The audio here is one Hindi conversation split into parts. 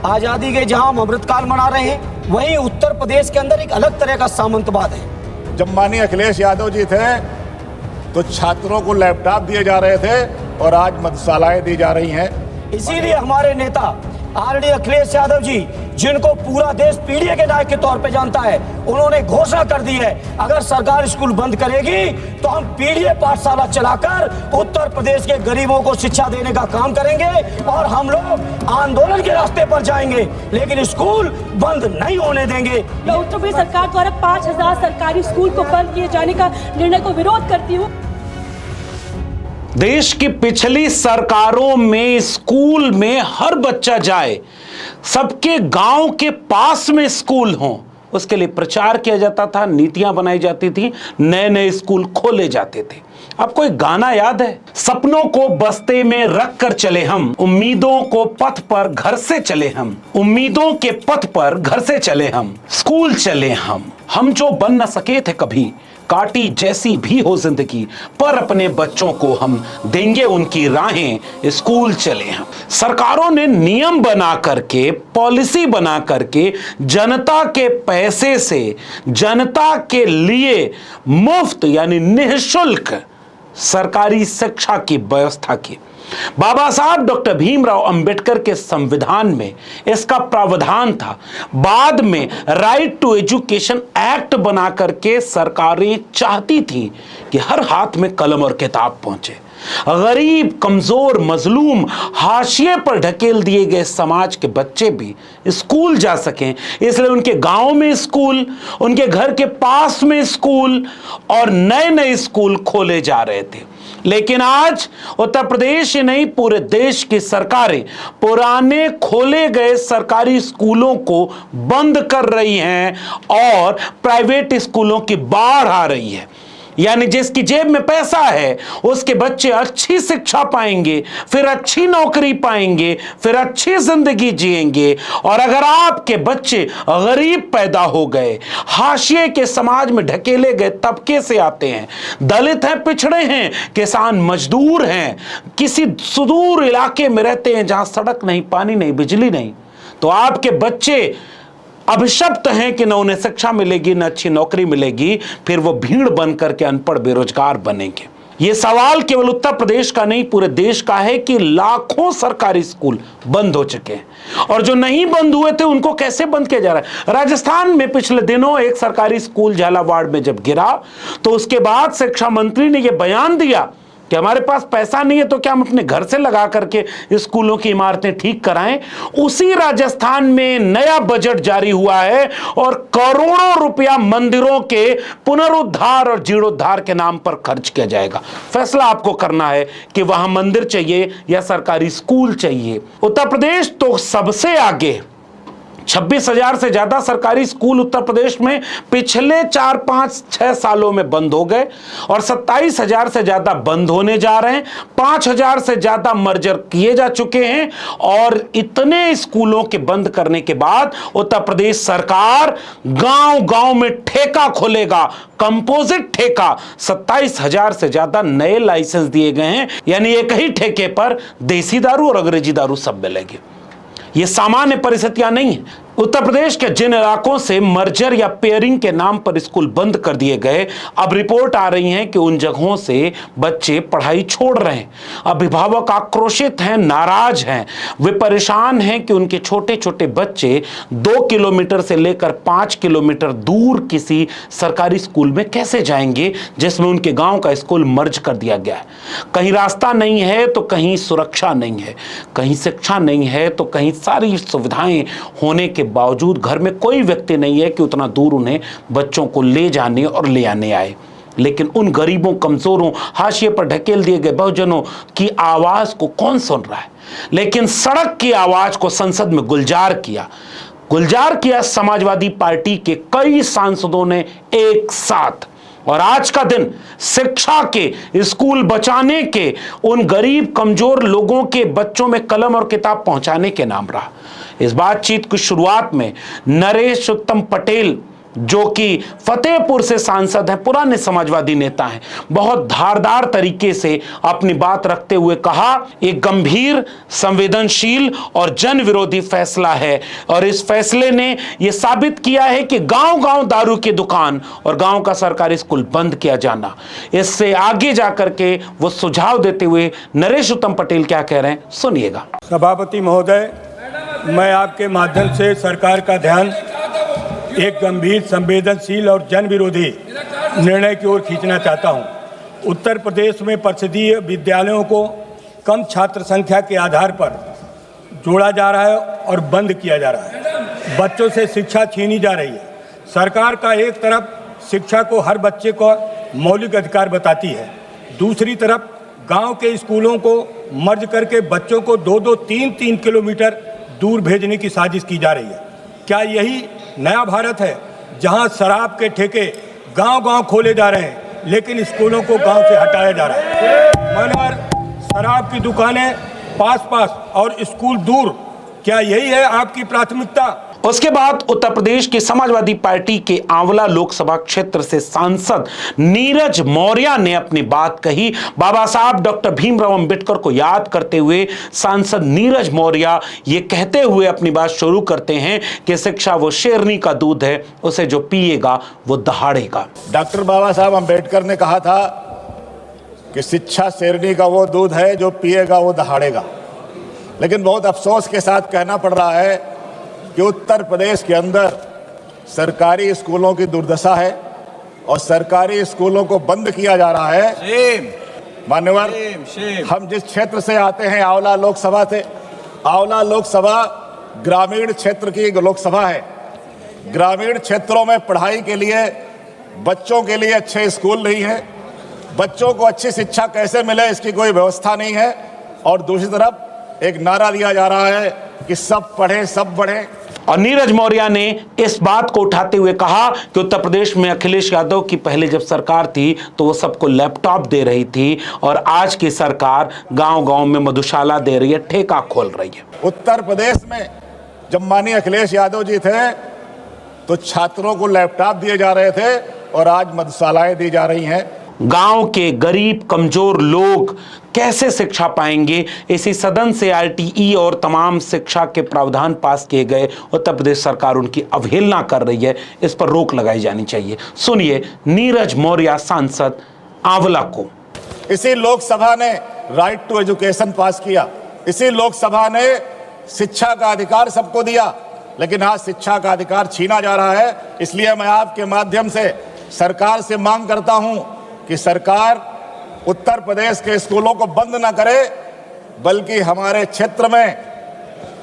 आजादी के जहां हम अमृतकाल मना रहे हैं, वहीं उत्तर प्रदेश के अंदर एक अलग तरह का सामंतवाद है। जब माननीय अखिलेश यादव जी थे तो छात्रों को लैपटॉप दिए जा रहे थे और आज मधुशालाएं दी जा रही हैं। इसीलिए हमारे नेता आरडी अखिलेश यादव जी, जिनको पूरा देश पीढ़ी के नायक के तौर पे जानता है, उन्होंने घोषणा कर दी है अगर सरकार स्कूल बंद करेगी तो हम पीढ़ी पाठशाला चलाकर उत्तर प्रदेश के गरीबों को शिक्षा देने का काम करेंगे और हम लोग आंदोलन के रास्ते पर जाएंगे, लेकिन स्कूल बंद नहीं होने देंगे। मैं उत्तर प्रदेश सरकार द्वारा 5000 सरकारी स्कूल को बंद किए जाने का निर्णय को विरोध करती हूँ। देश की पिछली सरकारों में स्कूल में हर बच्चा जाए, सबके गांव के पास में स्कूल हो, उसके लिए प्रचार किया जाता था, नीतियां बनाई जाती थी, नए नए स्कूल खोले जाते थे। आपको एक गाना याद है? सपनों को बस्ते में रख कर चले हम, उम्मीदों को पथ पर घर से चले हम, उम्मीदों के पथ पर घर से चले हम, स्कूल चले हम जो बन न सके थे कभी, काटी जैसी भी हो जिंदगी, पर अपने बच्चों को हम देंगे उनकी राहें, स्कूल चले हम। सरकारों ने नियम बना करके, पॉलिसी बना करके, जनता के पैसे से जनता के लिए मुफ्त यानी निःशुल्क सरकारी शिक्षा की व्यवस्था की। बाबा साहब डॉक्टर भीमराव अंबेडकर के संविधान में इसका प्रावधान था। बाद में राइट टू एजुकेशन एक्ट बना करके सरकारें चाहती थी कि हर हाथ में कलम और किताब पहुंचे, गरीब, कमजोर, मजलूम, हाशिए पर ढकेल दिए गए समाज के बच्चे भी स्कूल जा सकें, इसलिए उनके गांव में स्कूल, उनके घर के पास में स्कूल और नए नए स्कूल खोले जा रहे थे। लेकिन आज उत्तर प्रदेश ही नहीं, पूरे देश की सरकारें पुराने खोले गए सरकारी स्कूलों को बंद कर रही हैं और प्राइवेट स्कूलों की बाढ़ आ रही है। यानी जिसकी जेब में पैसा है उसके बच्चे अच्छी शिक्षा पाएंगे, फिर अच्छी नौकरी पाएंगे, फिर अच्छी जिंदगी जिएंगे। और अगर आपके बच्चे गरीब पैदा हो गए, हाशिए के समाज में ढकेले गए तबके से आते हैं, दलित हैं, पिछड़े हैं, किसान मजदूर हैं, किसी सुदूर इलाके में रहते हैं जहां सड़क नहीं, पानी नहीं, बिजली नहीं, तो आपके बच्चे अभिशप्त हैं कि न उन्हें शिक्षा मिलेगी, न अच्छी नौकरी मिलेगी, फिर वो भीड़ बन करके अनपढ़ बेरोजगार बनेंगे। ये सवाल केवल उत्तर प्रदेश का नहीं, पूरे देश का है कि लाखों सरकारी स्कूल बंद हो चुके हैं और जो नहीं बंद हुए थे उनको कैसे बंद किया जा रहा है। राजस्थान में पिछले दिनों एक सरकारी स्कूल झालावाड़ में जब गिरा तो उसके बाद शिक्षा मंत्री ने यह बयान दिया कि हमारे पास पैसा नहीं है तो क्या हम अपने घर से लगा करके स्कूलों की इमारतें ठीक कराएं। उसी राजस्थान में नया बजट जारी हुआ है और करोड़ों रुपया मंदिरों के पुनरुद्धार और जीर्णोद्धार के नाम पर खर्च किया जाएगा। फैसला आपको करना है कि वहां मंदिर चाहिए या सरकारी स्कूल चाहिए। उत्तर प्रदेश तो सबसे आगे, 26,000 से ज्यादा सरकारी स्कूल उत्तर प्रदेश में पिछले 4, 5, 6 सालों में बंद हो गए और 27,000 से ज्यादा बंद होने जा रहे हैं। 5,000 से ज्यादा मर्जर किए जा चुके हैं और इतने स्कूलों के बंद करने के बाद उत्तर प्रदेश सरकार गांव-गांव में ठेका खोलेगा, कंपोजिट ठेका। 27,000 से ज्यादा नए लाइसेंस दिए गए हैं, यानी एक ही ठेके पर देसी दारू और अंग्रेजी दारू सब मिलेगी। ये सामान्य परिस्थितियां नहीं है। उत्तर प्रदेश के जिन इलाकों से मर्जर या पेयरिंग के नाम पर स्कूल बंद कर दिए गए, अब रिपोर्ट आ रही है कि उन जगहों से बच्चे पढ़ाई छोड़ रहे हैं। अभिभावक आक्रोशित हैं, नाराज हैं, वे परेशान हैं कि उनके छोटे छोटे बच्चे 2 किलोमीटर से लेकर 5 किलोमीटर दूर किसी सरकारी स्कूल में कैसे जाएंगे जिसमें उनके गांव का स्कूल मर्ज कर दिया गया है। कहीं रास्ता नहीं है तो कहीं सुरक्षा नहीं है, कहीं शिक्षा नहीं है तो कहीं सारी सुविधाएं होने के बावजूद घर में कोई व्यक्ति नहीं है कि उतना दूर उन्हें बच्चों को ले जाने और ले आने आए। लेकिन उन गरीबों, कमजोरों, हाशिए पर ढकेल दिए गए बहुजनों की आवाज को कौन सुन रहा है? लेकिन सड़क की आवाज को संसद में गुलजार किया समाजवादी पार्टी के कई सांसदों ने एक साथ। और आज का दिन शिक्षा के, स्कूल बचाने के, उन गरीब कमजोर लोगों के बच्चों में कलम और किताब पहुंचाने के नाम रहा। इस बातचीत की शुरुआत में नरेश उत्तम पटेल जो कि फतेहपुर से सांसद हैं, पुराने समाजवादी नेता हैं, बहुत धारदार तरीके से अपनी बात रखते हुए कहा, एक गंभीर, संवेदनशील और जन विरोधी फैसला है और इस फैसले ने यह साबित किया है कि गांव-गांव दारू की दुकान और गांव का सरकारी स्कूल बंद किया जाना। इससे आगे जाकर के वो सुझाव देते हुए नरेश उत्तम पटेल क्या कह रहे हैं, सुनिएगा। सभापति महोदय, मैं आपके माध्यम से सरकार का ध्यान एक गंभीर, संवेदनशील और जन विरोधी निर्णय की ओर खींचना चाहता हूं। उत्तर प्रदेश में परिषदीय विद्यालयों को कम छात्र संख्या के आधार पर जोड़ा जा रहा है और बंद किया जा रहा है। बच्चों से शिक्षा छीनी जा रही है। सरकार का एक तरफ शिक्षा को हर बच्चे को मौलिक अधिकार बताती है, दूसरी तरफ गांव के स्कूलों को मर्ज करके बच्चों को 2-2, 3-3 किलोमीटर दूर भेजने की साजिश की जा रही है। क्या यही नया भारत है, जहां शराब के ठेके गांव-गांव खोले जा रहे हैं लेकिन स्कूलों को गांव से हटाया जा रहा है? मनोहर, शराब की दुकानें पास-पास और स्कूल दूर, क्या यही है आपकी प्राथमिकता? उसके बाद उत्तर प्रदेश की समाजवादी पार्टी के आंवला लोकसभा क्षेत्र से सांसद नीरज मौर्य ने अपनी बात कही। बाबा साहब डॉक्टर भीमराव अंबेडकर को याद करते हुए सांसद नीरज मौर्य ये कहते हुए अपनी बात शुरू करते हैं कि शिक्षा वो शेरनी का दूध है, उसे जो पिएगा वो दहाड़ेगा। डॉक्टर बाबा साहब अंबेडकर ने कहा था कि शिक्षा शेरनी का वो दूध है, जो पिएगा वो दहाड़ेगा। लेकिन बहुत अफसोस के साथ कहना पड़ रहा है कि उत्तर प्रदेश के अंदर सरकारी स्कूलों की दुर्दशा है और सरकारी स्कूलों को बंद किया जा रहा है। मान्यवर, हम जिस क्षेत्र से आते हैं, आंवला लोकसभा से, आंवला लोकसभा ग्रामीण क्षेत्र की लोकसभा है। ग्रामीण क्षेत्रों में पढ़ाई के लिए, बच्चों के लिए अच्छे स्कूल नहीं है, बच्चों को अच्छी शिक्षा कैसे मिले इसकी कोई व्यवस्था नहीं है। और दूसरी तरफ एक नारा दिया जा रहा है कि सब पढ़े सब बढ़े। और नीरज मौर्य ने इस बात को उठाते हुए कहा कि उत्तर प्रदेश में अखिलेश यादव की पहले जब सरकार थी तो वो सबको लैपटॉप दे रही थी और आज की सरकार गांव-गांव में मधुशाला दे रही है, ठेका खोल रही है। उत्तर प्रदेश में जब माननीय अखिलेश यादव जी थे तो छात्रों को लैपटॉप दिए जा रहे थे और आज मधुशालाएं दी जा रही हैं। गांव के गरीब कमजोर लोग कैसे शिक्षा पाएंगे? इसी सदन से आरटीई और तमाम शिक्षा के प्रावधान पास किए गए, उत्तर प्रदेश सरकार उनकी अवहेलना कर रही है, इस पर रोक लगाई जानी चाहिए। सुनिए नीरज मौर्य सांसद आंवला को। इसी लोकसभा ने राइट टू एजुकेशन पास किया, इसी लोकसभा ने शिक्षा का अधिकार सबको दिया, लेकिन आज शिक्षा का अधिकार छीना जा रहा है। इसलिए मैं आपके माध्यम से सरकार से मांग करता हूं कि सरकार उत्तर प्रदेश के स्कूलों को बंद न करे, बल्कि हमारे क्षेत्र में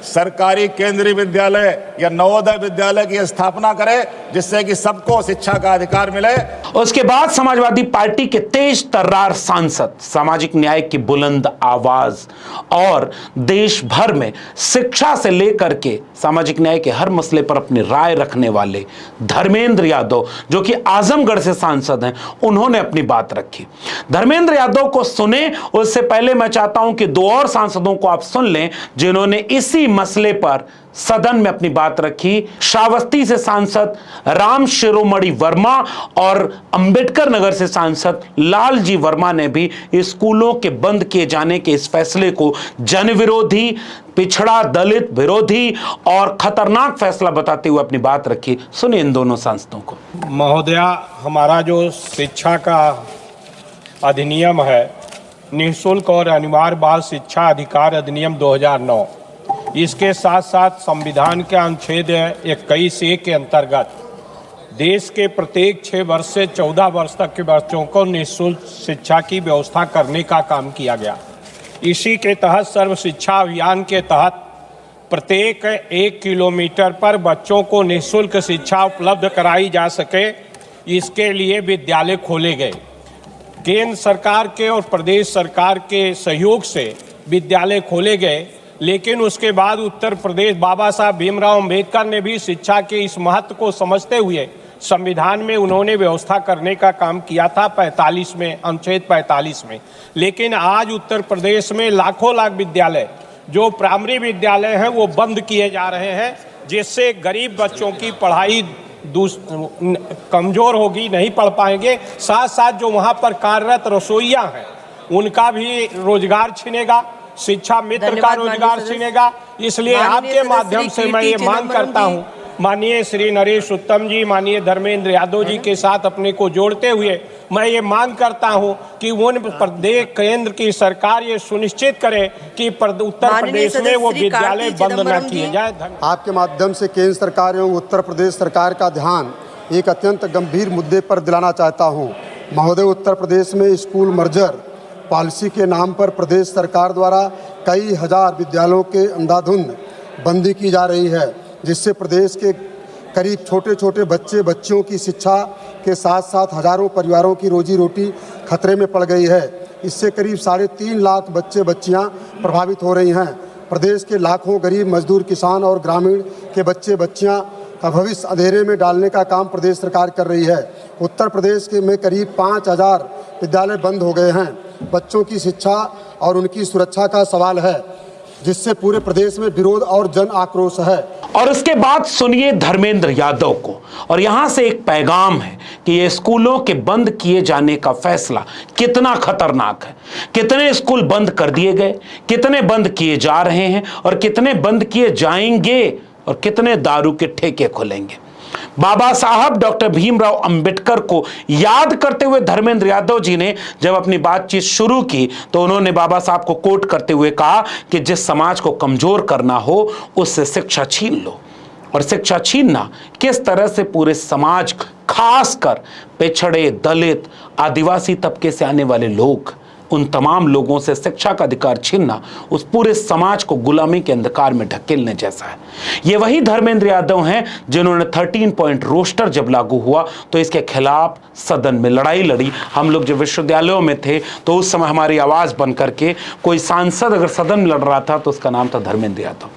सरकारी केंद्रीय विद्यालय या नवोदय विद्यालय की स्थापना करे, जिससे कि सबको शिक्षा का अधिकार मिले। उसके बाद समाजवादी पार्टी के तेज तर्रार सांसद, सामाजिक न्याय की बुलंद आवाज और देश भर में शिक्षा से लेकर के सामाजिक न्याय के हर मसले पर अपनी राय रखने वाले धर्मेंद्र यादव, जो कि आजमगढ़ से सांसद हैं, उन्होंने अपनी बात रखी। धर्मेंद्र यादव को सुने, उससे पहले मैं चाहता हूं कि दो और सांसदों को आप सुन लें जिन्होंने इसी मसले पर सदन में अपनी बात रखी। श्रावस्ती से सांसद राम शिरोमणि वर्मा और अंबेडकर नगर से सांसद लालजी वर्मा ने भी स्कूलों के बंद किए जाने के इस फैसले को जन विरोधी, पिछड़ा दलित विरोधी और खतरनाक फैसला बताते हुए अपनी बात रखी। सुनिए इन दोनों सांसदों को। महोदया, हमारा जो शिक्षा का अधिनियम है, निःशुल्क और अनिवार्य बाल शिक्षा अधिकार अधिनियम 2009, इसके साथ साथ संविधान के अनुच्छेद 21A के अंतर्गत देश के प्रत्येक 6 वर्ष से 14 वर्ष तक के बच्चों को निःशुल्क शिक्षा की व्यवस्था करने का काम किया गया। इसी के तहत सर्व शिक्षा अभियान के तहत प्रत्येक 1 किलोमीटर पर बच्चों को निःशुल्क शिक्षा उपलब्ध कराई जा सके, इसके लिए विद्यालय खोले गए। केंद्र सरकार के और प्रदेश सरकार के सहयोग से विद्यालय खोले गए, लेकिन उसके बाद उत्तर प्रदेश बाबा साहब भीमराव अंबेडकर ने भी शिक्षा के इस महत्व को समझते हुए संविधान में उन्होंने व्यवस्था करने का काम किया था 45 में, अनुच्छेद 45 में। लेकिन आज उत्तर प्रदेश में लाखों लाख विद्यालय जो प्राइमरी विद्यालय हैं वो बंद किए जा रहे हैं, जिससे गरीब बच्चों की पढ़ाई कमजोर होगी, नहीं पढ़ पाएंगे। साथ साथ जो वहाँ पर कार्यरत रसोइया हैं उनका भी रोजगार छिनेगा, शिक्षा मित्र का रोजगार छिनेगा। इसलिए आपके माध्यम से मैं ये मांग करता हूँ माननीय श्री नरेश उत्तम जी, माननीय धर्मेंद्र यादव जी के साथ अपने को जोड़ते हुए मैं ये मांग करता हूं कि उन प्रदेश केंद्र की सरकार ये सुनिश्चित करे कि उत्तर प्रदेश में वो विद्यालय बंद न किए जाए। आपके माध्यम से केंद्र सरकार एवं उत्तर प्रदेश सरकार का ध्यान एक अत्यंत गंभीर मुद्दे पर दिलाना चाहता हूं। महोदय, उत्तर प्रदेश में स्कूल मर्जर पॉलिसी के नाम पर प्रदेश सरकार द्वारा कई हजार विद्यालयों के अंधाधुंध बंदी की जा रही है, जिससे प्रदेश के करीब छोटे छोटे बच्चियों की शिक्षा के साथ साथ हजारों परिवारों की रोजी रोटी खतरे में पड़ गई है। इससे करीब 3.5 लाख बच्चियां प्रभावित हो रही हैं। प्रदेश के लाखों गरीब मजदूर, किसान और ग्रामीण के बच्चियां का भविष्य अंधेरे में डालने का काम प्रदेश सरकार कर रही है। उत्तर प्रदेश में करीब 5000 विद्यालय बंद हो गए हैं। बच्चों की शिक्षा और उनकी सुरक्षा का सवाल है, जिससे पूरे प्रदेश में विरोध और जन आक्रोश है। और उसके बाद सुनिए धर्मेंद्र यादव को, और यहां से एक पैगाम है कि ये स्कूलों के बंद किए जाने का फैसला कितना खतरनाक है। कितने स्कूल बंद कर दिए गए, कितने बंद किए जा रहे हैं और कितने बंद किए जाएंगे और कितने दारू के ठेके खुलेंगे। बाबा साहब डॉक्टर भीमराव अंबेडकर को याद करते हुए धर्मेंद्र यादव जी ने जब अपनी बातचीत शुरू की तो उन्होंने बाबा साहब को कोट करते हुए कहा कि जिस समाज को कमजोर करना हो उससे शिक्षा छीन लो। और शिक्षा छीनना किस तरह से पूरे समाज, खासकर पिछड़े, दलित, आदिवासी तबके से आने वाले लोग, उन तमाम लोगों से शिक्षा का अधिकार छीनना उस पूरे समाज को गुलामी के अंधकार में ढकेलने जैसा है। ये वही धर्मेंद्र यादव हैं जिन्होंने 13 पॉइंट रोस्टर जब लागू हुआ तो इसके खिलाफ सदन में लड़ाई लड़ी। हम लोग जब विश्वविद्यालयों में थे तो उस समय हमारी आवाज बन करके कोई सांसद अगर सदन में लड़ रहा था तो उसका नाम था धर्मेंद्र यादव।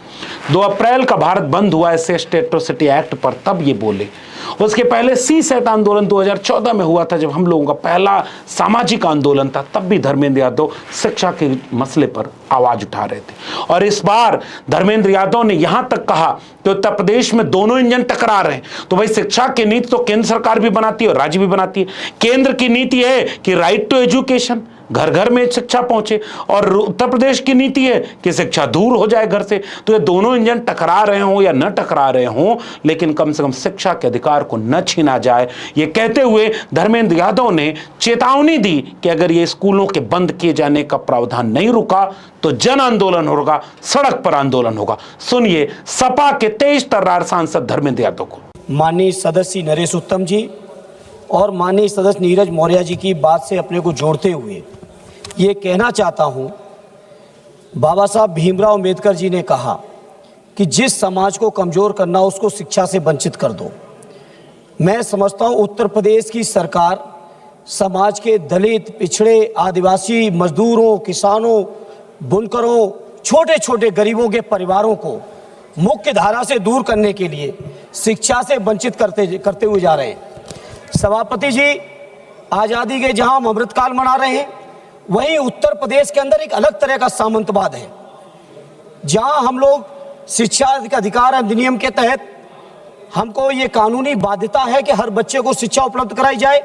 2 अप्रैल का भारत बंद हुआ एससी एट्रोसिटी एक्ट पर, तब ये बोले। उसके पहले CSET आंदोलन 2014 में हुआ था, जब हम लोगों का पहला सामाजिक आंदोलन था, तब भी धर्मेंद्र यादव शिक्षा के मसले पर आवाज उठा रहे थे। और इस बार धर्मेंद्र यादव ने यहां तक कहा कि उत्तर प्रदेश में दोनों इंजन टकरा रहे हैं। तो भाई शिक्षा की नीति तो केंद्र सरकार भी बनाती है और राज्य भी बनाती है। केंद्र की नीति है कि राइट टू एजुकेशन, घर घर में शिक्षा पहुंचे, और उत्तर प्रदेश की नीति है कि शिक्षा दूर हो जाए घर से। तो ये दोनों इंजन टकरा रहे हो या न टकरा रहे हो, लेकिन कम से कम शिक्षा के अधिकार को न छीना जाए। ये कहते हुए धर्मेंद्र यादव ने चेतावनी दी कि अगर ये स्कूलों के बंद किए जाने का प्रावधान नहीं रुका तो जन आंदोलन होगा, सड़क पर आंदोलन होगा। सुनिए सपा के तेज तर्रार सांसद धर्मेंद्र यादव को। माननीय सदस्य नरेश उत्तम जी और माननीय सदस्य नीरज मौर्य जी की बात से अपने को जोड़ते हुए ये कहना चाहता हूं, बाबा साहब भीमराव अंबेडकर जी ने कहा कि जिस समाज को कमजोर करना उसको शिक्षा से वंचित कर दो। मैं समझता हूं उत्तर प्रदेश की सरकार समाज के दलित, पिछड़े, आदिवासी, मजदूरों, किसानों, बुनकरों, छोटे छोटे गरीबों के परिवारों को मुख्य धारा से दूर करने के लिए शिक्षा से वंचित करते हुए जा रहे हैं। सभापति जी, आज़ादी के जहां हम अमृतकाल मना रहे हैं, वहीं उत्तर प्रदेश के अंदर एक अलग तरह का सामंतवाद है, जहां हम लोग शिक्षा अधिकार अधिनियम के तहत हमको ये कानूनी बाध्यता है कि हर बच्चे को शिक्षा उपलब्ध कराई जाए।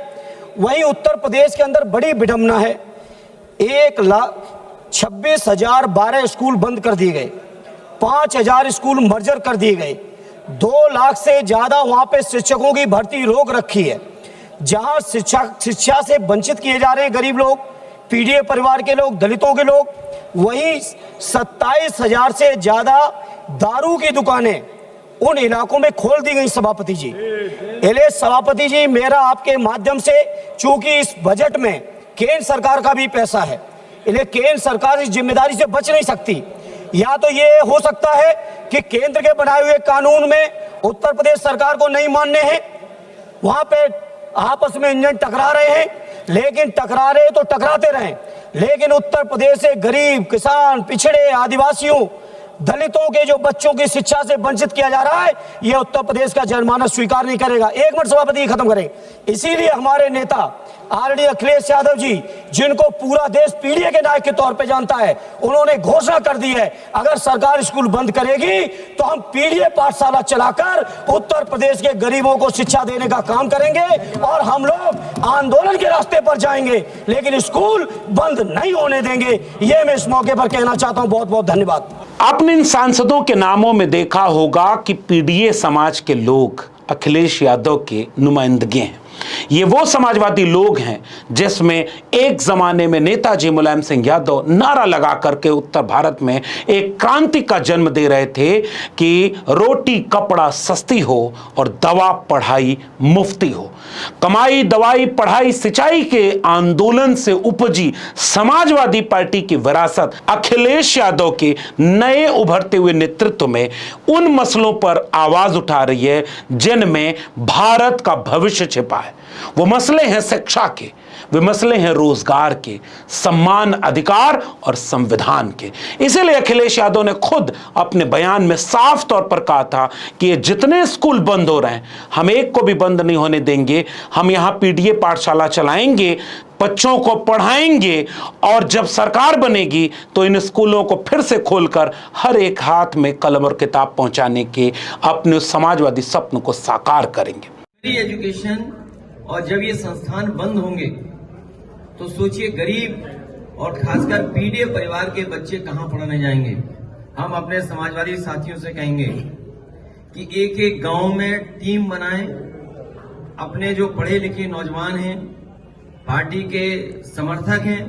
वहीं उत्तर प्रदेश के अंदर बड़ी विडंबना है, 1,26,012 स्कूल बंद कर दिए गए, 5,000 स्कूल मर्जर कर दिए गए, 2 लाख से ज्यादा वहां पे शिक्षकों की भर्ती रोक रखी है। जहां शिक्षा से वंचित किए जा रहे हैं गरीब लोग, पीड़ित परिवार के लोग, दलितों के लोग, वहीं 27,000 से ज्यादा दारू की दुकानें उन इलाकों में खोल दी गई। सभापति जी, सभापति जी, मेरा आपके माध्यम से, चूंकि इस बजट में केंद्र सरकार का भी पैसा है, इसलिए केंद्र सरकार इस जिम्मेदारी से बच नहीं सकती। या तो ये हो सकता है कि केंद्र के बनाए हुए कानून में उत्तर प्रदेश सरकार को नहीं मानने हैं, वहां पे आपस में इंजन टकरा रहे हैं, लेकिन टकरा रहे तो टकराते रहें, लेकिन उत्तर प्रदेश से गरीब, किसान, पिछड़े, आदिवासियों, दलितों के जो बच्चों की शिक्षा से वंचित किया जा रहा है, यह उत्तर प्रदेश का जनमानस स्वीकार नहीं करेगा। एक मिनट सभापति खत्म करें। इसीलिए हमारे नेता आरडी अखिलेश यादव जी, जिनको पूरा देश पीडीए के नायक के तौर पे जानता है, उन्होंने घोषणा कर दी है अगर सरकार स्कूल बंद करेगी तो हम पीडीए पाठशाला चलाकर उत्तर प्रदेश के गरीबों को शिक्षा देने का काम करेंगे और हम लोग आंदोलन के रास्ते पर जाएंगे, लेकिन स्कूल बंद नहीं होने देंगे। ये मैं इस मौके पर कहना चाहता हूं। बहुत बहुत धन्यवाद। आपने इन सांसदों के नामों में देखा होगा कि पीडीए समाज के लोग अखिलेश यादव के नुमाइंदगे हैं। ये वो समाजवादी लोग हैं जिसमें एक जमाने में नेताजी मुलायम सिंह यादव नारा लगा करके उत्तर भारत में एक क्रांति का जन्म दे रहे थे कि रोटी कपड़ा सस्ती हो और दवा पढ़ाई मुफ्ती हो। कमाई दवाई पढ़ाई सिंचाई के आंदोलन से उपजी समाजवादी पार्टी की विरासत अखिलेश यादव के नए उभरते हुए नेतृत्व में उन मसलों पर आवाज उठा रही है जिनमें भारत का भविष्य छिपा है। वो मसले हैं शिक्षा के, वे मसले हैं रोजगार के, सम्मान अधिकार और संविधान के। इसीलिए अखिलेश यादव ने खुद अपने बयान में साफ तौर पर कहा था कि ये जितने स्कूल बंद हो रहे हैं हम एक को भी बंद नहीं होने देंगे। हम यहां पीडीए पाठशाला चलाएंगे, बच्चों को पढ़ाएंगे और जब सरकार बनेगी तो इन स्कूलों को फिर से खोलकर हर एक हाथ में कलम और किताब पहुंचाने के अपने समाजवादी सपन को साकार करेंगे। एजुकेशन और जब ये संस्थान बंद होंगे तो सोचिए गरीब और खासकर पीडीए परिवार के बच्चे कहां पढ़ने जाएंगे। हम अपने समाजवादी साथियों से कहेंगे कि एक एक गांव में टीम बनाएं, अपने जो पढ़े लिखे नौजवान हैं, पार्टी के समर्थक हैं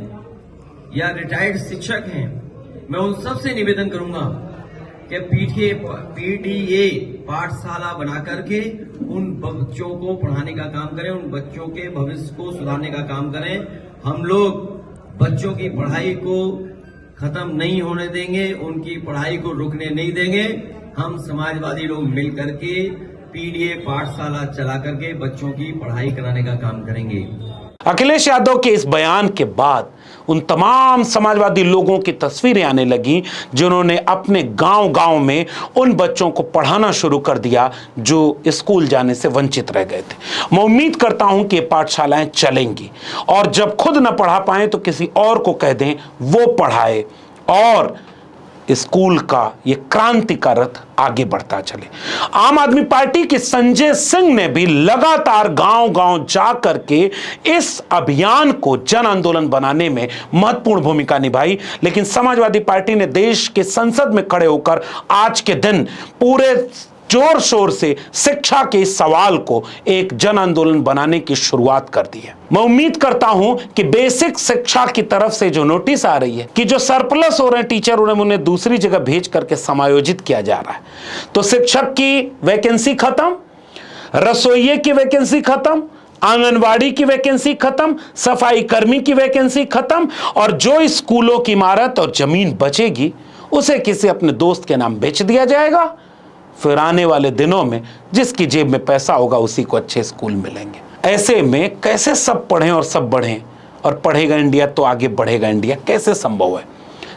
या रिटायर्ड शिक्षक हैं, मैं उन सब से निवेदन करूंगा कि पीडीए पाठशाला बना करके उन बच्चों को पढ़ाने का काम करें, उन बच्चों के भविष्य को सुधारने का काम करें। हम लोग बच्चों की पढ़ाई को खत्म नहीं होने देंगे, उनकी पढ़ाई को रुकने नहीं देंगे। हम समाजवादी लोग मिल करके पीडीए पाठशाला चला करके बच्चों की पढ़ाई कराने का काम करेंगे। अखिलेश यादव के इस बयान के बाद उन तमाम समाजवादी लोगों की तस्वीरें आने लगी जिन्होंने अपने गांव-गांव में उन बच्चों को पढ़ाना शुरू कर दिया जो स्कूल जाने से वंचित रह गए थे। मैं उम्मीद करता हूं कि पाठशालाएं चलेंगी और जब खुद न पढ़ा पाएं तो किसी और को कह दें वो पढ़ाए और स्कूल का ये क्रांति का रथ आगे बढ़ता चले। आम आदमी पार्टी के संजय सिंह ने भी लगातार गांव-गांव जा करके इस अभियान को जन आंदोलन बनाने में महत्वपूर्ण भूमिका निभाई, लेकिन समाजवादी पार्टी ने देश के संसद में खड़े होकर आज के दिन पूरे जोर शोर से शिक्षा के इस सवाल को एक जन आंदोलन बनाने की शुरुआत कर दी है। मैं उम्मीद करता हूं कि बेसिक शिक्षा की तरफ से जो नोटिस आ रही है कि जो सरप्लस हो रहे हैं टीचर उन्हें दूसरी जगह भेज करके समायोजित किया जा रहा है, तो शिक्षक की वैकेंसी खत्म, रसोइये की वैकेंसी खत्म, आंगनवाड़ी की वैकेंसी खत्म, सफाई कर्मी की वैकेंसी खत्म और जो स्कूलों की इमारत और जमीन बचेगी उसे किसी अपने दोस्त के नाम बेच दिया जाएगा। फिर आने वाले दिनों में जिसकी जेब में पैसा होगा उसी को अच्छे स्कूल मिलेंगे। ऐसे में कैसे सब पढ़ें और सब बढ़ें, और पढ़ेगा इंडिया तो आगे बढ़ेगा इंडिया, कैसे संभव है?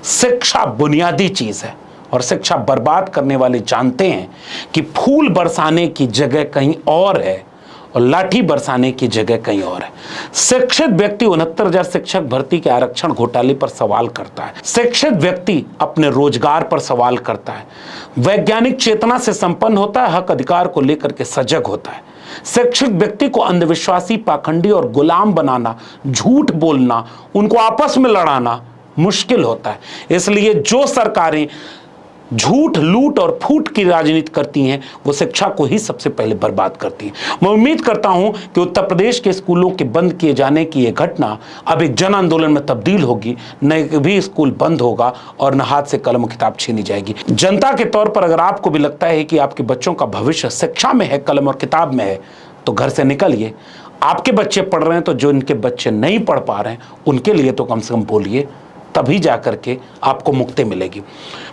शिक्षा बुनियादी चीज है और शिक्षा बर्बाद करने वाले जानते हैं कि फूल बरसाने की जगह कहीं और है और लाठी बरसाने की जगह कहीं और है। शिक्षित व्यक्ति 69,000 शिक्षक भर्ती के आरक्षण घोटाले पर सवाल करता है। शिक्षित व्यक्ति अपने रोजगार पर सवाल करता है, वैज्ञानिक चेतना से संपन्न होता है, हक अधिकार को लेकर के सजग होता है। शिक्षित व्यक्ति को अंधविश्वासी, पाखंडी और गुलाम बनाना, झूठ बोलना, उनको आपस में लड़ाना मुश्किल होता है। इसलिए जो सरकारें झूठ, लूट और फूट की राजनीति करती हैं वो शिक्षा को ही सबसे पहले बर्बाद करती हैं। मैं उम्मीद करता हूं कि उत्तर प्रदेश के स्कूलों के बंद किए जाने की यह घटना अब एक जन आंदोलन में तब्दील होगी, न भी स्कूल बंद होगा और न हाथ से कलम किताब छीनी जाएगी। जनता के तौर पर अगर आपको भी लगता है कि आपके बच्चों का भविष्य शिक्षा में है, कलम और किताब में है, तो घर से निकलिए। आपके बच्चे पढ़ रहे हैं तो जो इनके बच्चे नहीं पढ़ पा रहे हैं उनके लिए तो कम से कम बोलिए, तभी जाकर के आपको मुक्ति मिलेगी।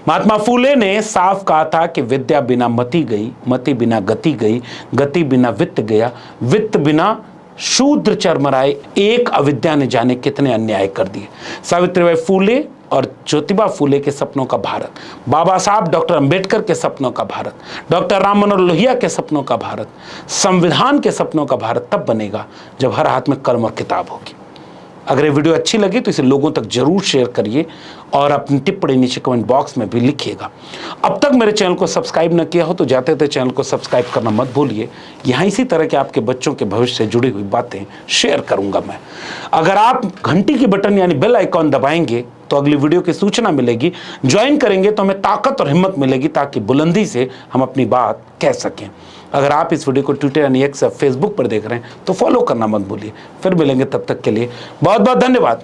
महात्मा फूले ने साफ कहा था कि विद्या बिना मति गई, मति बिना गति गई, गति बिना वित्त गया, वित्त बिना शूद्र चरमराए, एक अविद्या ने जाने कितने अन्याय कर दिए। सावित्रीबाई फूले और ज्योतिबा फूले के सपनों का भारत, बाबा साहब डॉक्टर अंबेडकर के सपनों का भारत, डॉक्टर राम मनोहर लोहिया के सपनों का भारत, संविधान के सपनों का भारत तब बनेगा जब हर हाथ में कलम और किताब होगी। अगर ये वीडियो अच्छी लगी तो इसे लोगों तक जरूर शेयर करिए और अपनी टिप्पणी नीचे कमेंट बॉक्स में भी लिखिएगा। अब तक मेरे चैनल को सब्सक्राइब न किया हो तो जाते थे चैनल को सब्सक्राइब करना मत भूलिए। यहाँ इसी तरह के आपके बच्चों के भविष्य से जुड़ी हुई बातें शेयर करूंगा मैं। अगर आप घंटी की बटन यानी बेल आइकॉन दबाएंगे तो अगली वीडियो की सूचना मिलेगी। ज्वाइन करेंगे तो हमें ताकत और हिम्मत मिलेगी ताकि बुलंदी से हम अपनी बात कह सकें। अगर आप इस वीडियो को ट्विटर यानी एक्स या फेसबुक पर देख रहे हैं तो फॉलो करना मत भूलिए। फिर मिलेंगे, तब तक के लिए बहुत बहुत धन्यवाद।